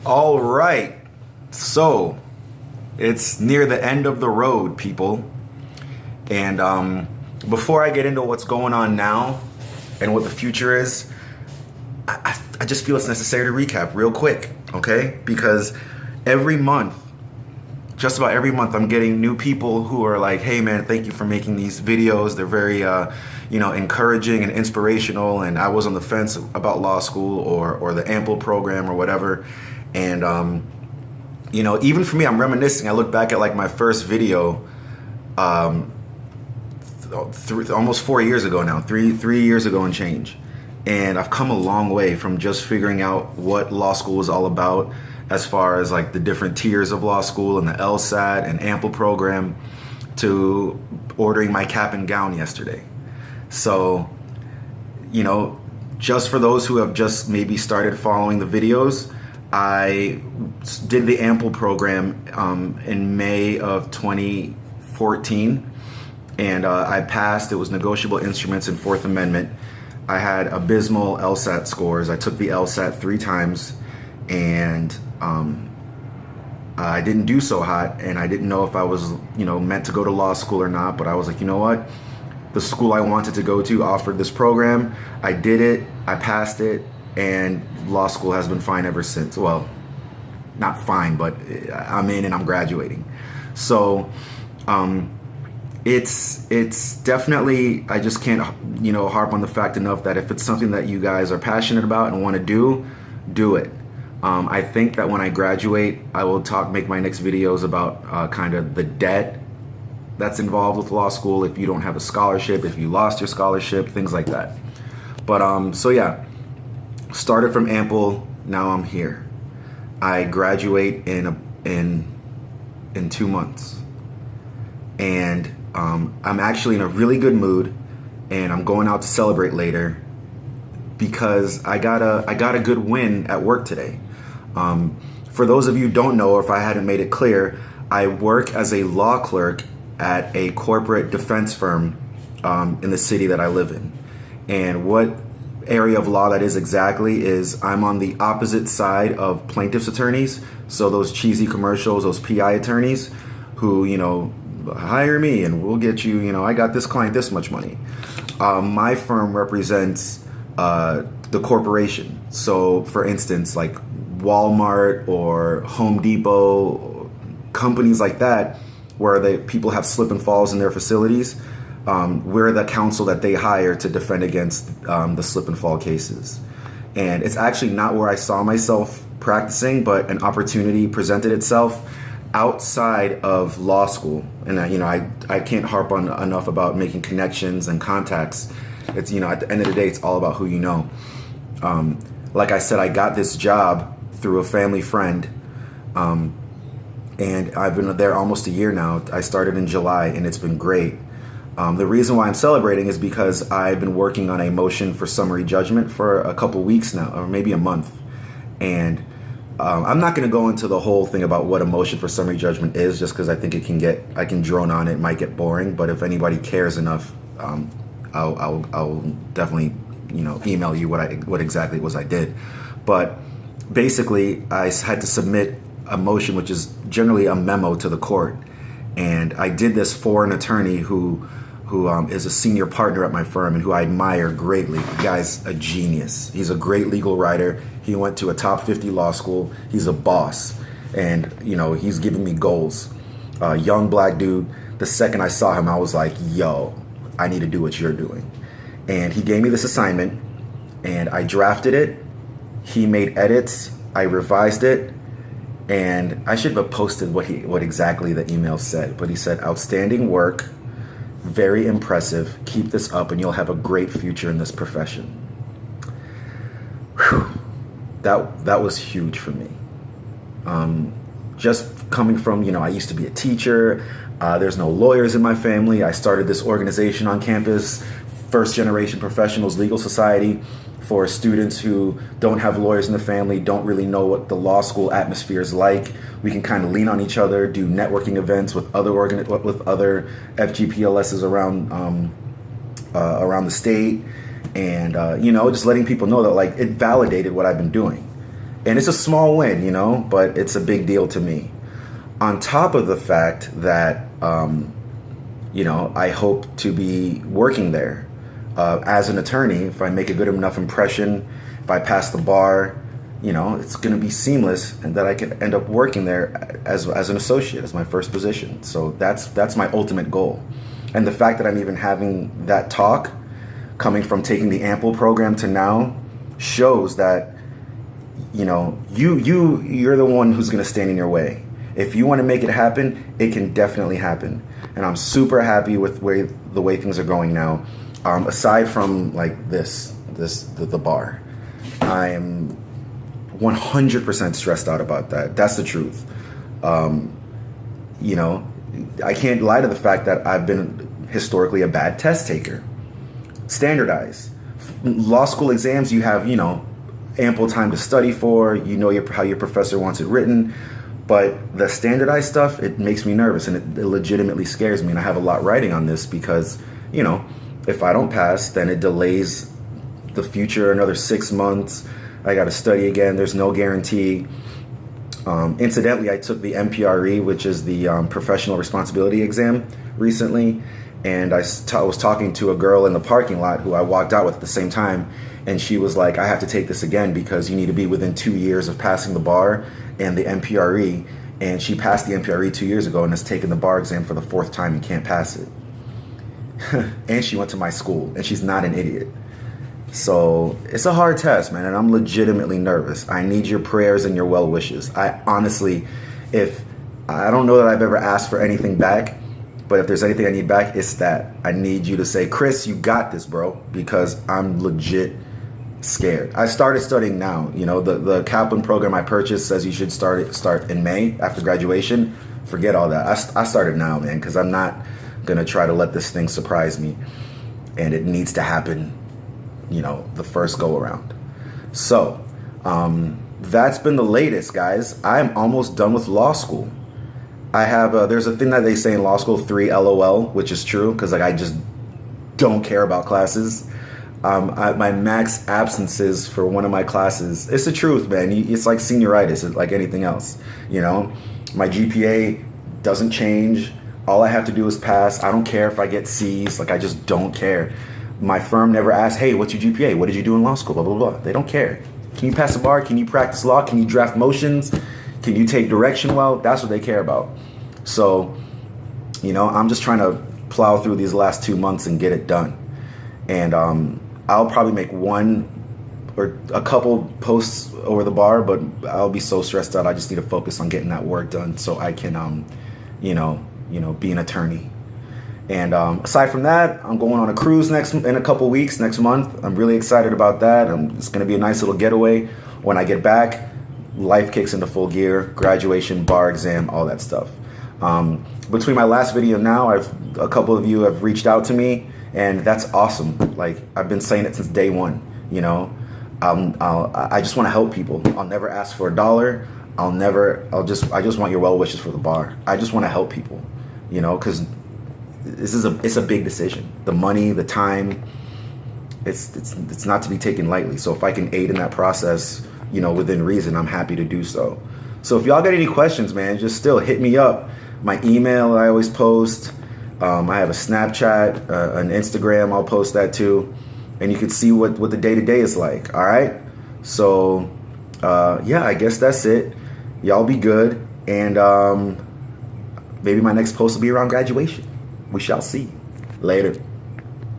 All right. So it's near the end of the road, people. And before I get into what's going on now and what the future is, I just feel it's necessary to recap real quick, okay? Because every month, just about every month, I'm getting new people who are like, hey man, thank you for making these videos. They're very, encouraging and inspirational. And I was on the fence about law school or the Ample program or whatever. And, even for me, I'm reminiscing. I look back at like my first video, almost 4 years ago now, three years ago and change. And I've come a long way from just figuring out what law school was all about, as far as like the different tiers of law school and the LSAT and Ample program, to ordering my cap and gown yesterday. So, just for those who have just maybe started following the videos, I did the Ample program in May of 2014, and I passed. It was negotiable instruments and Fourth Amendment. I had abysmal LSAT scores. I took the LSAT 3 times, and I didn't do so hot, and I didn't know if I was, meant to go to law school or not, but I was like, you know what? The school I wanted to go to offered this program. I did it, I passed it, and law school has been fine ever since. Well, not fine, but I'm in and I'm graduating. So it's definitely, I just can't, harp on the fact enough that if it's something that you guys are passionate about and want to do it. I think that when I graduate, I will make my next videos about kind of the debt that's involved with law school, if you don't have a scholarship, if you lost your scholarship, things like that. But so yeah, started from Ample, now I'm here. I graduate in 2 months, and I'm actually in a really good mood, and I'm going out to celebrate later because I got a good win at work today. For those of you who don't know, or if I hadn't made it clear, I work as a law clerk at a corporate defense firm in the city that I live in. And what area of law that is exactly is I'm on the opposite side of plaintiff's attorneys. So those cheesy commercials, those PI attorneys who, hire me and we'll get you, I got this client this much money. My firm represents the corporation. So for instance, like Walmart or Home Depot, companies like that, where people have slip and falls in their facilities, we're the counsel that they hire to defend against the slip and fall cases. And it's actually not where I saw myself practicing, but an opportunity presented itself outside of law school. And I can't harp on enough about making connections and contacts. It's, at the end of the day, it's all about who you know. Like I said, I got this job through a family friend, and I've been there almost a year now. I started in July, and it's been great. The reason why I'm celebrating is because I've been working on a motion for summary judgment for a couple weeks now, or maybe a month. And I'm not going to go into the whole thing about what a motion for summary judgment is, just because I think I can drone on it. It might get boring, but if anybody cares enough, I'll definitely, email you what exactly it was I did. But basically, I had to submit a motion, which is generally a memo to the court. And I did this for an attorney who is a senior partner at my firm and who I admire greatly. The guy's a genius. He's a great legal writer. He went to a top 50 law school. He's a boss. And, he's giving me goals. Young black dude. The second I saw him, I was like, yo, I need to do what you're doing. And he gave me this assignment, and I drafted it. He made edits. I revised it. And I should have posted what exactly the email said, but he said, outstanding work, very impressive, keep this up and you'll have a great future in this profession. Whew. That was huge for me. Just coming from, I used to be a teacher, there's no lawyers in my family. I started this organization on campus, First Generation Professionals Legal Society, for students who don't have lawyers in the family, don't really know what the law school atmosphere is like. We can kind of lean on each other, do networking events with other FGPLSs around the state, and just letting people know that like it validated what I've been doing. And it's a small win, you know, but it's a big deal to me. On top of the fact that, you know, I hope to be working there as an attorney. If I make a good enough impression, if I pass the bar, you know, it's going to be seamless, and that I can end up working there as an associate, as my first position. So that's my ultimate goal. And the fact that I'm even having that talk, coming from taking the Ample program to now, shows that, you know, you're the one who's going to stand in your way. If you want to make it happen, it can definitely happen. And I'm super happy with the way things are going now. Aside from like the bar, I am 100% stressed out about that. That's the truth. You know, I can't lie to the fact that I've been historically a bad test taker. Standardized. Law school exams, you have, you know, ample time to study for. You know how your professor wants it written. But the standardized stuff, it makes me nervous, and it legitimately scares me. And I have a lot writing on this because, you know, if I don't pass, then it delays the future another 6 months. I got to study again. There's no guarantee. Incidentally, I took the MPRE, which is the professional responsibility exam, recently. And I was talking to a girl in the parking lot who I walked out with at the same time. And she was like, I have to take this again because you need to be within 2 years of passing the bar and the MPRE. And she passed the MPRE 2 years ago and has taken the bar exam for the 4th time and can't pass it. And she went to my school, and she's not an idiot. So it's a hard test, man, and I'm legitimately nervous. I need your prayers and your well wishes. I honestly, I don't know that I've ever asked for anything back, but if there's anything I need back, it's that. I need you to say, Chris, you got this, bro, because I'm legit scared. I started studying now. You know, the Kaplan program I purchased says you should start in May after graduation. Forget all that. I started now, man, because I'm not gonna try to let this thing surprise me, and it needs to happen, you know, the first go around. So that's been the latest, guys. I'm almost done with law school. I have there's a thing that they say in law school, 3 LOL, which is true, because like I just don't care about classes. My max absences for one of my classes, it's the truth, man. It's like senioritis, it's like anything else. You know, my GPA doesn't change. All I have to do is pass. I don't care if I get C's. Like, I just don't care. My firm never asks, hey, what's your GPA? What did you do in law school? Blah, blah, blah. They don't care. Can you pass the bar? Can you practice law? Can you draft motions? Can you take direction well? That's what they care about. So, you know, I'm just trying to plow through these last 2 months and get it done. And I'll probably make one or a couple posts over the bar, but I'll be so stressed out. I just need to focus on getting that work done so I can, you know, be an attorney. And aside from that, I'm going on a cruise in a couple weeks, next month. I'm really excited about that. It's going to be a nice little getaway. When I get back, life kicks into full gear, graduation, bar exam, all that stuff. Between my last video and now, a couple of you have reached out to me, and that's awesome. Like, I've been saying it since day one, you know. I just want to help people. I'll never ask for a dollar. I just want your well wishes for the bar. I just want to help people, you know, because it's a big decision. The money, the time, it's not to be taken lightly. So if I can aid in that process, you know, within reason, I'm happy to do so. So if y'all got any questions, man, just still hit me up. My email I always post. I have a Snapchat, an Instagram. I'll post that too, and you can see what the day-to-day is like. All right. So yeah, I guess that's it. Y'all be good, and maybe my next post will be around graduation. We shall see. Later.